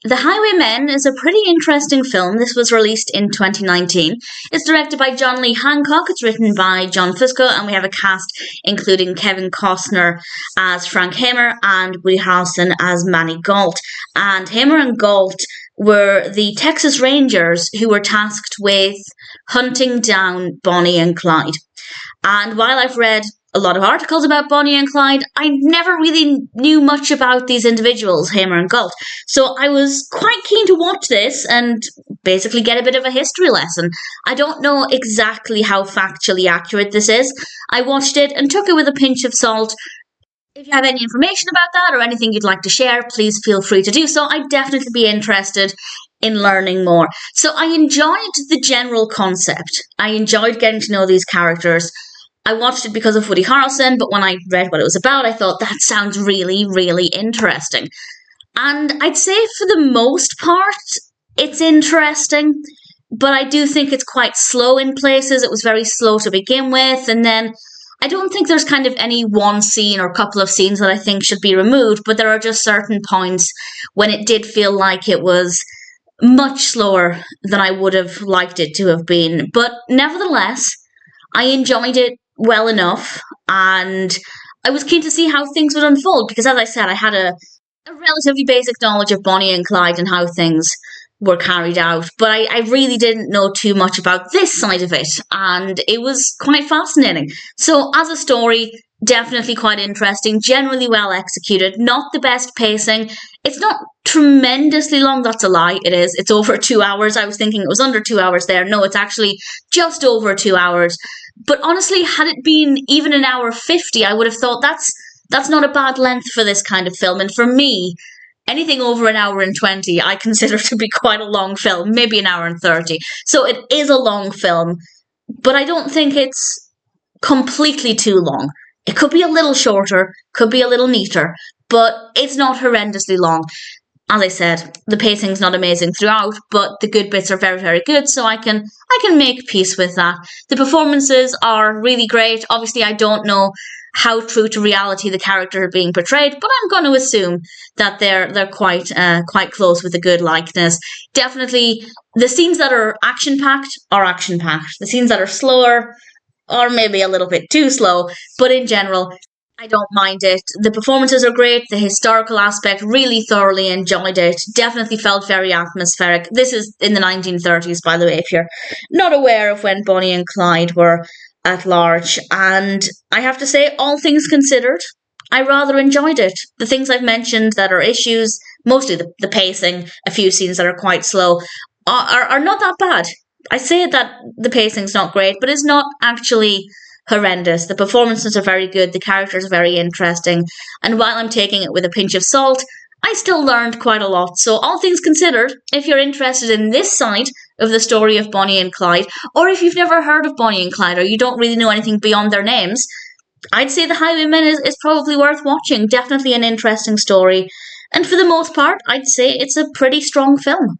The Highwaymen is a pretty interesting film. This was released in 2019. It's directed by John Lee Hancock. It's written by John Fusco, and we have a cast including Kevin Costner as Frank Hamer and Woody Harrelson as Maney Gault. And Hamer and Gault were the Texas Rangers who were tasked with hunting down Bonnie and Clyde. And while I've read a lot of articles about Bonnie and Clyde, I never really knew much about these individuals, Hamer and Gault. So I was quite keen to watch this and basically get a bit of a history lesson. I don't know exactly how factually accurate this is. I watched it and took it with a pinch of salt. If you have any information about that or anything you'd like to share, please feel free to do so. I'd definitely be interested in learning more. So I enjoyed the general concept. I enjoyed getting to know these characters. I watched it because of Woody Harrelson, but when I read what it was about, I thought that sounds really, really interesting. And I'd say for the most part, it's interesting, but I do think it's quite slow in places. It was very slow to begin with, and then I don't think there's kind of any one scene or couple of scenes that I think should be removed, but there are just certain points when it did feel like it was much slower than I would have liked it to have been. But nevertheless, I enjoyed it well enough, and I was keen to see how things would unfold because, as I said, I had a relatively basic knowledge of Bonnie and Clyde and how things were carried out, but I really didn't know too much about this side of it, and it was quite fascinating. So as a story, definitely quite interesting, generally well executed, not the best pacing. It's not tremendously long, that's a lie, it is. It's over 2 hours. I was thinking it was under 2 hours there. No, it's actually just over 2 hours. But honestly, had it been even an hour 50, I would have thought that's not a bad length for this kind of film. And for me, anything over an hour and 20, I consider to be quite a long film, maybe an hour and 30. So it is a long film, but I don't think it's completely too long. It could be a little shorter, could be a little neater, but it's not horrendously long. As I said, the pacing's not amazing throughout, but the good bits are very, very good, so I can make peace with that. The performances are really great. Obviously, I don't know how true to reality the characters are being portrayed, but I'm going to assume that they're quite close with a good likeness. Definitely, the scenes that are action-packed are action-packed. The scenes that are slower are maybe a little bit too slow, but in general, I don't mind it. The performances are great. The historical aspect, really thoroughly enjoyed it. Definitely felt very atmospheric. This is in the 1930s, by the way, if you're not aware of when Bonnie and Clyde were at large. And I have to say, all things considered, I rather enjoyed it. The things I've mentioned that are issues, mostly the pacing, a few scenes that are quite slow, are not that bad. I say that the pacing's not great, but it's not actually horrendous. The performances are very good, the characters are very interesting, and while I'm taking it with a pinch of salt, I still learned quite a lot. So all things considered, if you're interested in this side of the story of Bonnie and Clyde, or if you've never heard of Bonnie and Clyde, or you don't really know anything beyond their names, I'd say The Highwaymen is probably worth watching. Definitely an interesting story, and for the most part, I'd say it's a pretty strong film.